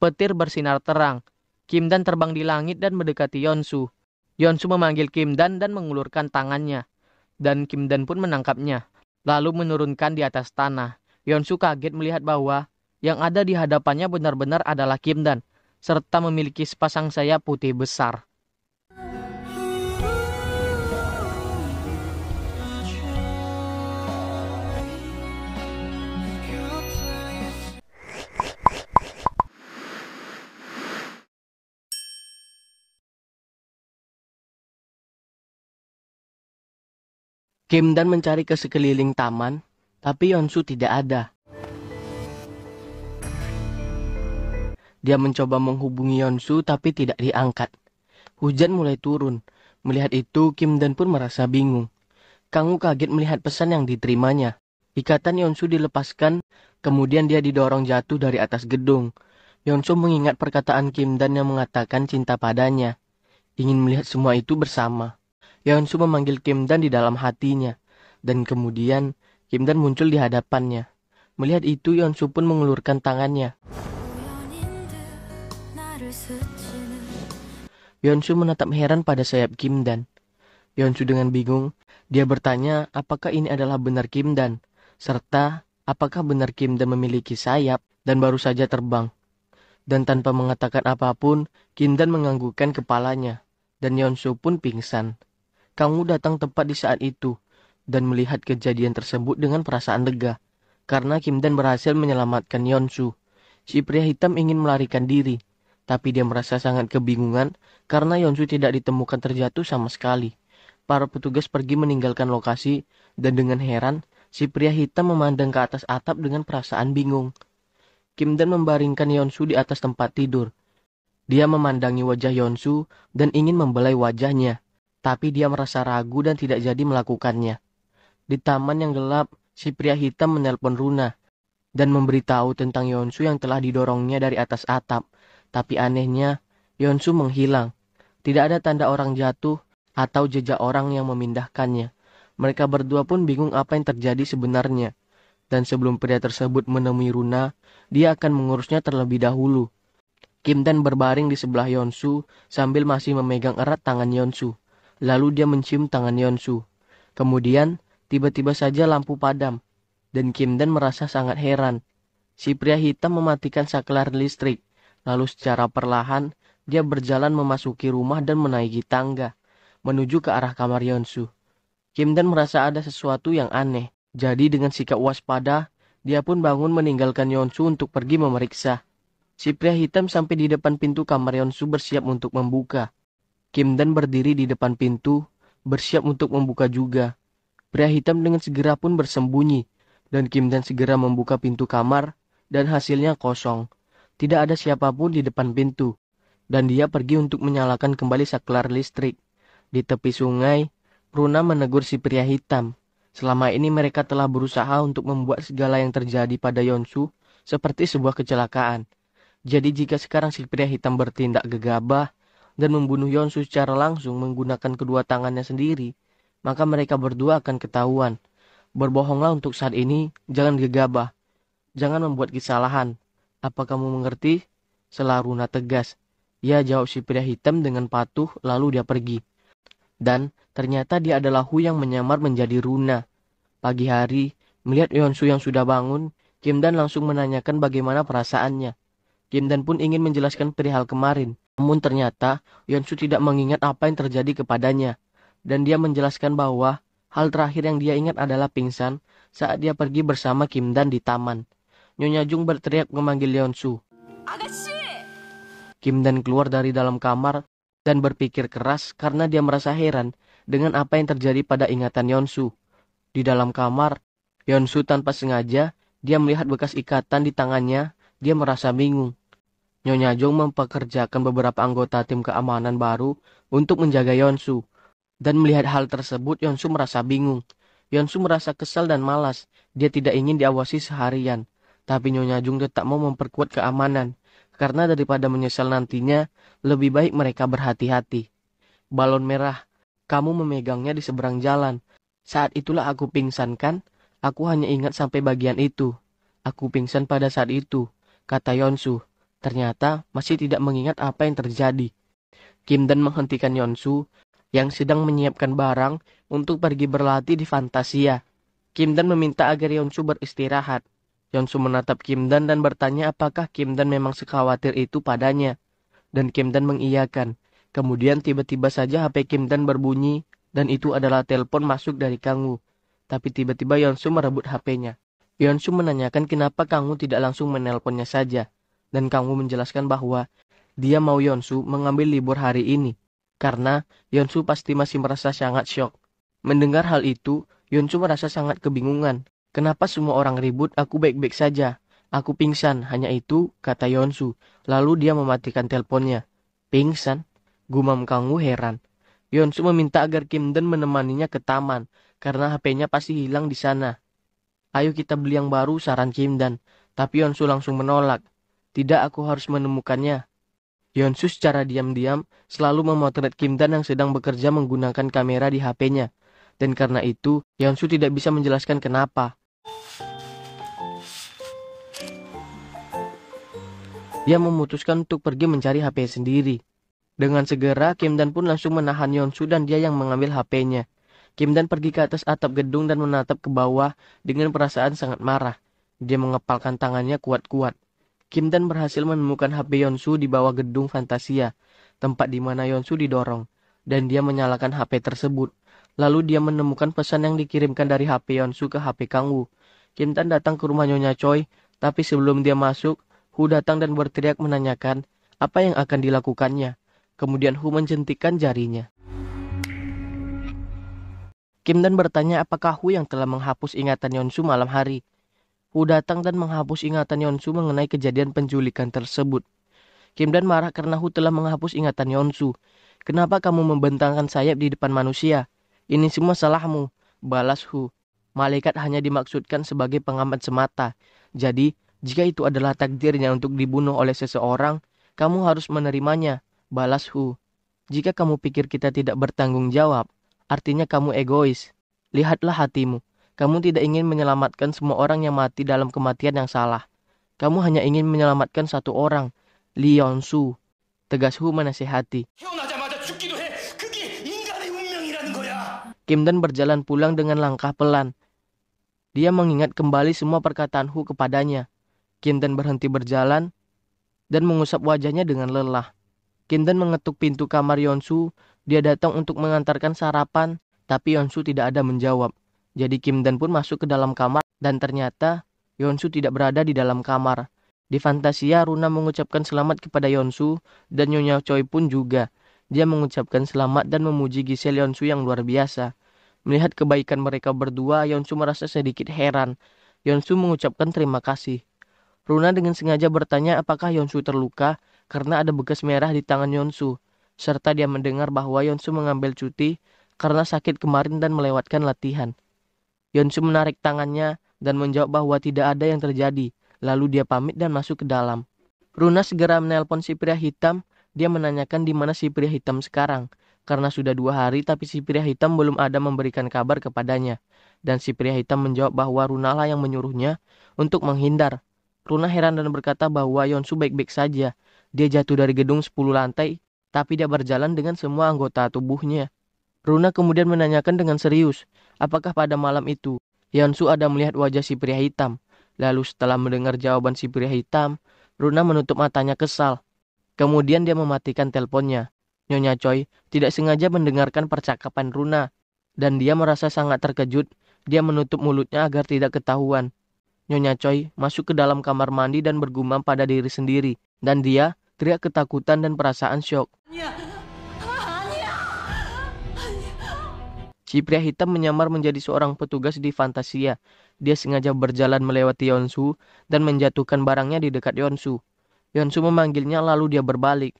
Petir bersinar terang. Kim Dan terbang di langit dan mendekati Yeonsu. Yeonsu memanggil Kim Dan mengulurkan tangannya. Dan Kim Dan pun menangkapnya, lalu menurunkan di atas tanah. Yeonsu kaget melihat bahwa yang ada di hadapannya benar-benar adalah Kim Dan, serta memiliki sepasang sayap putih besar. Kim Dan mencari ke sekeliling taman, tapi Yeonsu tidak ada. Dia mencoba menghubungi Yeonsu tapi tidak diangkat. Hujan mulai turun. Melihat itu, Kim Dan pun merasa bingung. Kang Woo kaget melihat pesan yang diterimanya. Ikatan Yeonsu dilepaskan, kemudian dia didorong jatuh dari atas gedung. Yeonsu mengingat perkataan Kim Dan yang mengatakan cinta padanya. Ingin melihat semua itu bersama. Yeonsu memanggil Kim Dan di dalam hatinya. Dan kemudian, Kim Dan muncul di hadapannya. Melihat itu, Yeonsu pun mengulurkan tangannya. Yeonsu menatap heran pada sayap Kim Dan. Yeonsu dengan bingung, dia bertanya apakah ini adalah benar Kim Dan, serta apakah benar Kim Dan memiliki sayap dan baru saja terbang. Dan tanpa mengatakan apapun, Kim Dan menganggukkan kepalanya, dan Yeonsu pun pingsan. Kang Woo datang tepat di saat itu, dan melihat kejadian tersebut dengan perasaan lega, karena Kim Dan berhasil menyelamatkan Yeonsu. Si pria hitam ingin melarikan diri, tapi dia merasa sangat kebingungan karena Yeonsu tidak ditemukan terjatuh sama sekali. Para petugas pergi meninggalkan lokasi, dan dengan heran, si pria hitam memandang ke atas atap dengan perasaan bingung. Kim Dan membaringkan Yeonsu di atas tempat tidur. Dia memandangi wajah Yeonsu dan ingin membelai wajahnya, tapi dia merasa ragu dan tidak jadi melakukannya. Di taman yang gelap, si pria hitam menelpon Runa dan memberitahu tentang Yeonsu yang telah didorongnya dari atas atap. Tapi anehnya, Yeonsu menghilang. Tidak ada tanda orang jatuh atau jejak orang yang memindahkannya. Mereka berdua pun bingung apa yang terjadi sebenarnya. Dan sebelum pria tersebut menemui Runa, dia akan mengurusnya terlebih dahulu. Kim Dan berbaring di sebelah Yeonsu sambil masih memegang erat tangan Yeonsu. Lalu dia mencium tangan Yeonsu. Kemudian, tiba-tiba saja lampu padam. Dan Kim Dan merasa sangat heran. Si pria hitam mematikan saklar listrik. Lalu secara perlahan, dia berjalan memasuki rumah dan menaiki tangga, menuju ke arah kamar Yeonsu. Kim Dan merasa ada sesuatu yang aneh. Jadi dengan sikap waspada, dia pun bangun meninggalkan Yeonsu untuk pergi memeriksa. Si pria hitam sampai di depan pintu kamar Yeonsu bersiap untuk membuka. Kim Dan berdiri di depan pintu, bersiap untuk membuka juga. Pria hitam dengan segera pun bersembunyi, dan Kim Dan segera membuka pintu kamar, dan hasilnya kosong. Tidak ada siapapun di depan pintu, dan dia pergi untuk menyalakan kembali saklar listrik. Di tepi sungai, Runa menegur si pria hitam. Selama ini mereka telah berusaha untuk membuat segala yang terjadi pada Yeonsu seperti sebuah kecelakaan. Jadi jika sekarang si pria hitam bertindak gegabah dan membunuh Yeonsu secara langsung menggunakan kedua tangannya sendiri, maka mereka berdua akan ketahuan. Berbohonglah untuk saat ini, jangan gegabah. Jangan membuat kesalahan. Apa kamu mengerti? Sela Runa tegas. Ya, jawab si pria hitam dengan patuh, lalu dia pergi. Dan ternyata dia adalah Hu yang menyamar menjadi Runa. Pagi hari, melihat Yeonsu yang sudah bangun, Kim Dan langsung menanyakan bagaimana perasaannya. Kim Dan pun ingin menjelaskan perihal kemarin. Namun ternyata Yeonsu tidak mengingat apa yang terjadi kepadanya. Dan dia menjelaskan bahwa hal terakhir yang dia ingat adalah pingsan saat dia pergi bersama Kim Dan di taman. Nyonya Jung berteriak memanggil Yeonsu. Kim Dan keluar dari dalam kamar dan berpikir keras karena dia merasa heran dengan apa yang terjadi pada ingatan Yeonsu. Di dalam kamar, Yeonsu tanpa sengaja, dia melihat bekas ikatan di tangannya, dia merasa bingung. Nyonya Jung mempekerjakan beberapa anggota tim keamanan baru untuk menjaga Yeonsu. Dan melihat hal tersebut, Yeonsu merasa bingung. Yeonsu merasa kesal dan malas. Dia tidak ingin diawasi seharian. Tapi Nyonya Jung tetap mau memperkuat keamanan. Karena daripada menyesal nantinya, lebih baik mereka berhati-hati. Balon merah, kamu memegangnya di seberang jalan. Saat itulah aku pingsan kan? Aku hanya ingat sampai bagian itu. Aku pingsan pada saat itu, kata Yeonsu. Ternyata masih tidak mengingat apa yang terjadi. Kim Dan menghentikan Yeonsu yang sedang menyiapkan barang untuk pergi berlatih di Fantasia. Kim Dan meminta agar Yeonsu beristirahat. Yeonsu menatap Kim Dan bertanya apakah Kim Dan memang sekhawatir itu padanya. Dan Kim Dan mengiyakan. Kemudian tiba-tiba saja HP Kim Dan berbunyi dan itu adalah telepon masuk dari Kangwoo. Tapi tiba-tiba Yeonsu merebut HP-nya. Yeonsu menanyakan kenapa Kangwoo tidak langsung menelponnya saja. Dan Kangwoo menjelaskan bahwa dia mau Yeonsu mengambil libur hari ini. Karena Yeonsu pasti masih merasa sangat syok. Mendengar hal itu, Yeonsu merasa sangat kebingungan. Kenapa semua orang ribut, aku baik-baik saja. Aku pingsan, hanya itu, kata Yeonsu. Lalu dia mematikan teleponnya. Pingsan? Gumam Kangwoo heran. Yeonsu meminta agar Kim Dan menemaninya ke taman, karena HP-nya pasti hilang di sana. Ayo kita beli yang baru, saran Kim Dan. Tapi Yeonsu langsung menolak. Tidak, aku harus menemukannya. Yeonsu secara diam-diam selalu memotret Kim Dan yang sedang bekerja menggunakan kamera di HP-nya. Dan karena itu, Yeonsu tidak bisa menjelaskan kenapa. Dia memutuskan untuk pergi mencari HP sendiri. Dengan segera, Kim Dan pun langsung menahan Yeonsu dan dia yang mengambil HP-nya. Kim Dan pergi ke atas atap gedung dan menatap ke bawah dengan perasaan sangat marah. Dia mengepalkan tangannya kuat-kuat. Kim Dan berhasil menemukan HP Yeonsu di bawah gedung Fantasia, tempat di mana Yeonsu didorong, dan dia menyalakan HP tersebut. Lalu dia menemukan pesan yang dikirimkan dari HP Yeonsu ke HP Kangwoo. Kim Dan datang ke rumah Nyonya Choi, tapi sebelum dia masuk, Hu datang dan berteriak menanyakan apa yang akan dilakukannya. Kemudian Hu menjentikkan jarinya. Kim Dan bertanya apakah Hu yang telah menghapus ingatan Yeonsu malam hari. Hu datang dan menghapus ingatan Yeonsu mengenai kejadian penculikan tersebut. Kim Dan marah karena Hu telah menghapus ingatan Yeonsu. Kenapa kamu membentangkan sayap di depan manusia? Ini semua salahmu, balas Hu. Malaikat hanya dimaksudkan sebagai pengamat semata. Jadi, jika itu adalah takdirnya untuk dibunuh oleh seseorang, kamu harus menerimanya, balas Hu. Jika kamu pikir kita tidak bertanggung jawab, artinya kamu egois. Lihatlah hatimu. Kamu tidak ingin menyelamatkan semua orang yang mati dalam kematian yang salah. Kamu hanya ingin menyelamatkan satu orang, Lee Yeonsu. Tegas Hu menasihati. Kim Dan berjalan pulang dengan langkah pelan. Dia mengingat kembali semua perkataan Hu kepadanya. Kim Dan berhenti berjalan dan mengusap wajahnya dengan lelah. Kim Dan mengetuk pintu kamar Yeonsu. Dia datang untuk mengantarkan sarapan, tapi Yeonsu tidak ada menjawab. Jadi Kim Dan pun masuk ke dalam kamar dan ternyata Yeonsu tidak berada di dalam kamar. Di Fantasia, Runa mengucapkan selamat kepada Yeonsu dan Nyonya Choi pun juga. Dia mengucapkan selamat dan memuji Giselle Yeonsu yang luar biasa. Melihat kebaikan mereka berdua, Yeonsu merasa sedikit heran. Yeonsu mengucapkan terima kasih. Runa dengan sengaja bertanya apakah Yeonsu terluka karena ada bekas merah di tangan Yeonsu. Serta dia mendengar bahwa Yeonsu mengambil cuti karena sakit kemarin dan melewatkan latihan. Yeonsu menarik tangannya dan menjawab bahwa tidak ada yang terjadi. Lalu dia pamit dan masuk ke dalam. Runa segera menelpon si pria hitam. Dia menanyakan di mana si pria hitam sekarang. Karena sudah 2 hari tapi si pria hitam belum ada memberikan kabar kepadanya. Dan si pria hitam menjawab bahwa Runa lah yang menyuruhnya untuk menghindar. Runa heran dan berkata bahwa Yeonsu baik-baik saja. Dia jatuh dari gedung 10 lantai tapi dia berjalan dengan semua anggota tubuhnya. Runa kemudian menanyakan dengan serius, apakah pada malam itu Yeonsu ada melihat wajah si pria hitam. Lalu setelah mendengar jawaban si pria hitam, Runa menutup matanya kesal. Kemudian dia mematikan teleponnya. Nyonya Choi tidak sengaja mendengarkan percakapan Runa. Dan dia merasa sangat terkejut. Dia menutup mulutnya agar tidak ketahuan. Nyonya Choi masuk ke dalam kamar mandi dan bergumam pada diri sendiri. Dan dia teriak ketakutan dan perasaan syok. Si pria hitam menyamar menjadi seorang petugas di Fantasia. Dia sengaja berjalan melewati Yeonsu dan menjatuhkan barangnya di dekat Yeonsu. Yeonsu memanggilnya lalu dia berbalik.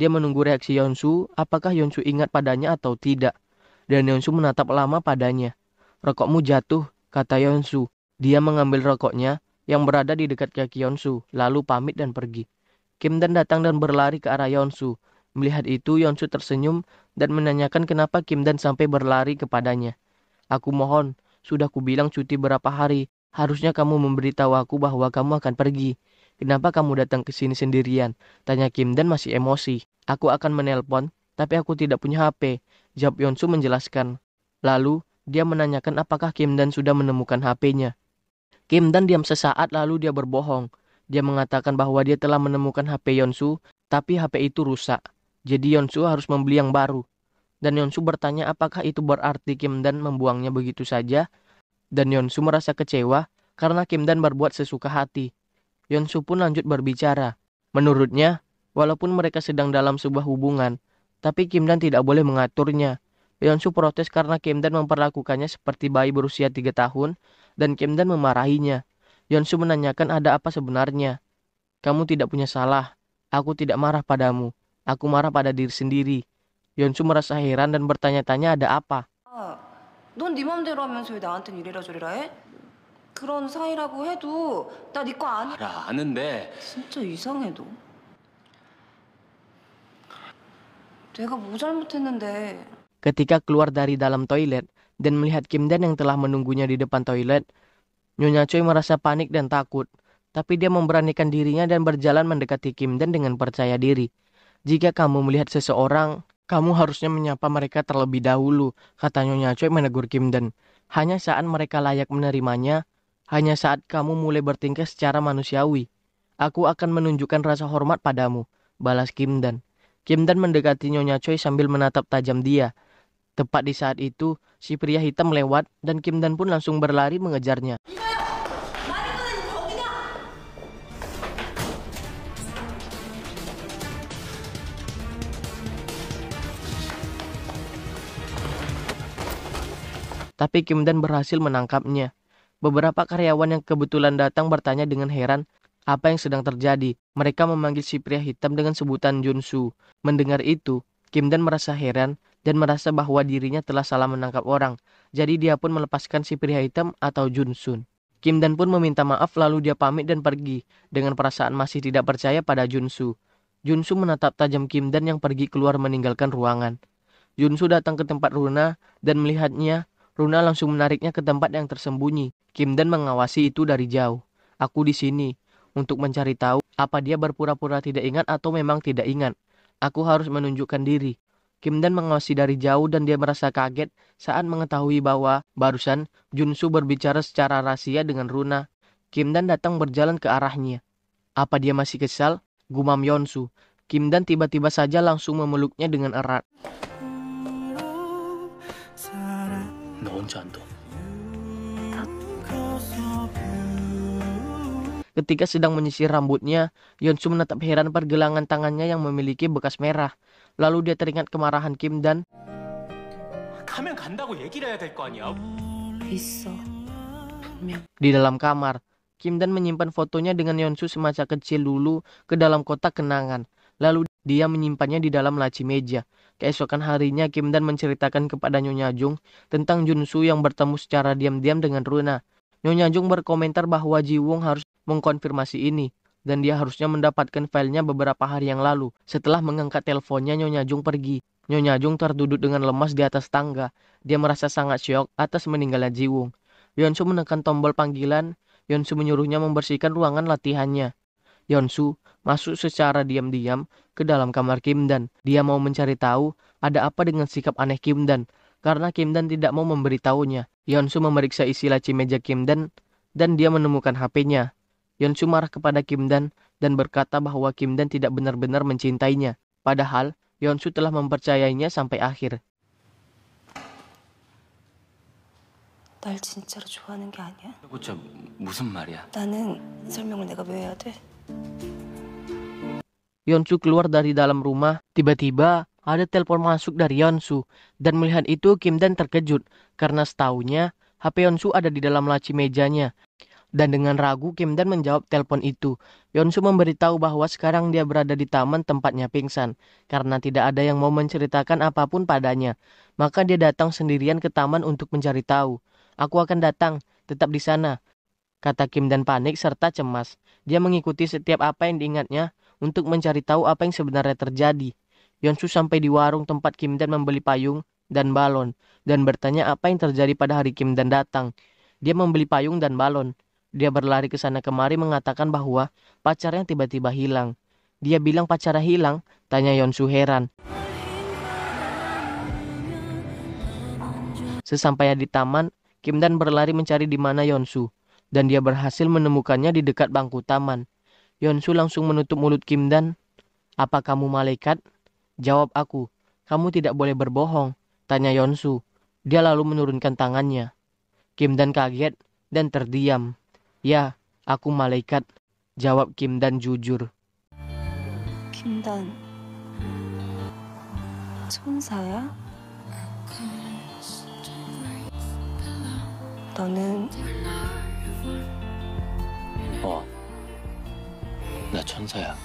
Dia menunggu reaksi Yeonsu, apakah Yeonsu ingat padanya atau tidak. Dan Yeonsu menatap lama padanya. Rokokmu jatuh, kata Yeonsu. Dia mengambil rokoknya yang berada di dekat kaki Yeonsu, lalu pamit dan pergi. Kim Dan datang dan berlari ke arah Yeonsu. Melihat itu, Yeonsu tersenyum dan menanyakan kenapa Kim Dan sampai berlari kepadanya. Aku mohon, sudah kubilang cuti berapa hari. Harusnya kamu memberitahu aku bahwa kamu akan pergi. Kenapa kamu datang ke sini sendirian? Tanya Kim Dan masih emosi. Aku akan menelpon, tapi aku tidak punya HP. Jawab Yeonsu menjelaskan. Lalu, dia menanyakan apakah Kim Dan sudah menemukan HP-nya. Kim Dan diam sesaat lalu dia berbohong. Dia mengatakan bahwa dia telah menemukan HP Yeonsu, tapi HP itu rusak. Jadi Yeonsu harus membeli yang baru. Dan Yeonsu bertanya apakah itu berarti Kim Dan membuangnya begitu saja. Dan Yeonsu merasa kecewa karena Kim Dan berbuat sesuka hati. Yeonsu pun lanjut berbicara. Menurutnya, walaupun mereka sedang dalam sebuah hubungan, tapi Kim Dan tidak boleh mengaturnya. Yeonsu protes karena Kim Dan memperlakukannya seperti bayi berusia 3 tahun dan Kim Dan memarahinya. Yeonsu menanyakan ada apa sebenarnya. Kamu tidak punya salah. Aku tidak marah padamu. Aku marah pada diri sendiri. Yeonsu merasa heran dan bertanya-tanya ada apa. 넌 네 맘대로 하면서 왜 나한텐 이래라 저래라 해? 그런 사이라고 해도 나 네 거 아니야. 알아, 아는데. 진짜 이상해 너. 내가 뭐 잘못했는데. Ketika keluar dari dalam toilet dan melihat Kim Dan yang telah menunggunya di depan toilet, Nyonya Choi merasa panik dan takut. Tapi dia memberanikan dirinya dan berjalan mendekati Kim Dan dengan percaya diri. Jika kamu melihat seseorang, kamu harusnya menyapa mereka terlebih dahulu, kata Nyonya Choi menegur Kim Dan. Hanya saat mereka layak menerimanya, hanya saat kamu mulai bertingkah secara manusiawi. Aku akan menunjukkan rasa hormat padamu, balas Kim Dan. Kim Dan mendekati Nyonya Choi sambil menatap tajam dia. Tepat di saat itu, si pria hitam lewat dan Kim Dan pun langsung berlari mengejarnya. Tapi Kim Dan berhasil menangkapnya. Beberapa karyawan yang kebetulan datang bertanya dengan heran apa yang sedang terjadi. Mereka memanggil si pria hitam dengan sebutan Junsu. Mendengar itu, Kim Dan merasa heran dan merasa bahwa dirinya telah salah menangkap orang. Jadi dia pun melepaskan si pria hitam atau Junsun. Kim Dan pun meminta maaf lalu dia pamit dan pergi dengan perasaan masih tidak percaya pada Junsu. Junsu menatap tajam Kim Dan yang pergi keluar meninggalkan ruangan. Junsu datang ke tempat Runa dan melihatnya. Runa langsung menariknya ke tempat yang tersembunyi. Kim Dan mengawasi itu dari jauh. Aku di sini untuk mencari tahu apa dia berpura-pura tidak ingat atau memang tidak ingat. Aku harus menunjukkan diri. Kim Dan mengawasi dari jauh dan dia merasa kaget saat mengetahui bahwa barusan Junsu berbicara secara rahasia dengan Runa. Kim Dan datang berjalan ke arahnya. Apa dia masih kesal? Gumam Yeonsu. Kim Dan tiba-tiba saja langsung memeluknya dengan erat. 너 혼자 안 둬. Ketika sedang menyisir rambutnya, Yeonsu menatap heran pergelangan tangannya yang memiliki bekas merah. Lalu dia teringat kemarahan Kim Dan. 가면 간다고 얘기를 해야 될 거 아니야. 있어. 분명. Di dalam kamar, Kim Dan menyimpan fotonya dengan Yeonsu semasa kecil dulu ke dalam kotak kenangan. Lalu dia menyimpannya di dalam laci meja. Keesokan harinya Kim Dan menceritakan kepada Nyonya Jung tentang Junsu yang bertemu secara diam-diam dengan Runa. Nyonya Jung berkomentar bahwa Ji Wong harus mengkonfirmasi ini dan dia harusnya mendapatkan filenya beberapa hari yang lalu. Setelah mengangkat teleponnya, Nyonya Jung pergi. Nyonya Jung terduduk dengan lemas di atas tangga. Dia merasa sangat syok atas meninggalnya Ji Wong. Yeonsu menekan tombol panggilan. Yeonsu menyuruhnya membersihkan ruangan latihannya. Yeonsu masuk secara diam-diam ke dalam kamar Kim Dan. Dia mau mencari tahu ada apa dengan sikap aneh Kim Dan. Karena Kim Dan tidak mau memberitahunya. Yeonsu memeriksa isi laci meja Kim Dan dia menemukan HP-nya. Yeonsu marah kepada Kim Dan berkata bahwa Kim Dan tidak benar-benar mencintainya. Padahal Yeonsu telah mempercayainya sampai akhir. 날 진짜로 좋아하는 게 아니야? 진짜 무슨 말이야? 나는 설명을 내가 왜 해야 돼? Yeonsu keluar dari dalam rumah. Tiba-tiba ada telepon masuk dari Yeonsu. Dan melihat itu Kim Dan terkejut. Karena setahunya HP Yeonsu ada di dalam laci mejanya. Dan dengan ragu Kim Dan menjawab telepon itu. Yeonsu memberitahu bahwa sekarang dia berada di taman tempatnya pingsan. Karena tidak ada yang mau menceritakan apapun padanya. Maka dia datang sendirian ke taman untuk mencari tahu. Aku akan datang, tetap di sana, kata Kim Dan panik serta cemas. Dia mengikuti setiap apa yang diingatnya untuk mencari tahu apa yang sebenarnya terjadi. Yeonsu sampai di warung tempat Kim Dan membeli payung dan balon dan bertanya apa yang terjadi pada hari Kim Dan datang. Dia membeli payung dan balon. Dia berlari ke sana kemari mengatakan bahwa pacarnya tiba-tiba hilang. Dia bilang pacarnya hilang, tanya Yeonsu heran. Sesampainya di taman, Kim-dan berlari mencari di mana Yeonsu, dan dia berhasil menemukannya di dekat bangku taman. Yeonsu langsung menutup mulut Kim-dan. Apa kamu malaikat? Jawab aku. Kamu tidak boleh berbohong, tanya Yeonsu. Dia lalu menurunkan tangannya. Kim-dan kaget dan terdiam. Ya, aku malaikat, jawab Kim-dan jujur. 김단, 천사야? 너는 나 천사야.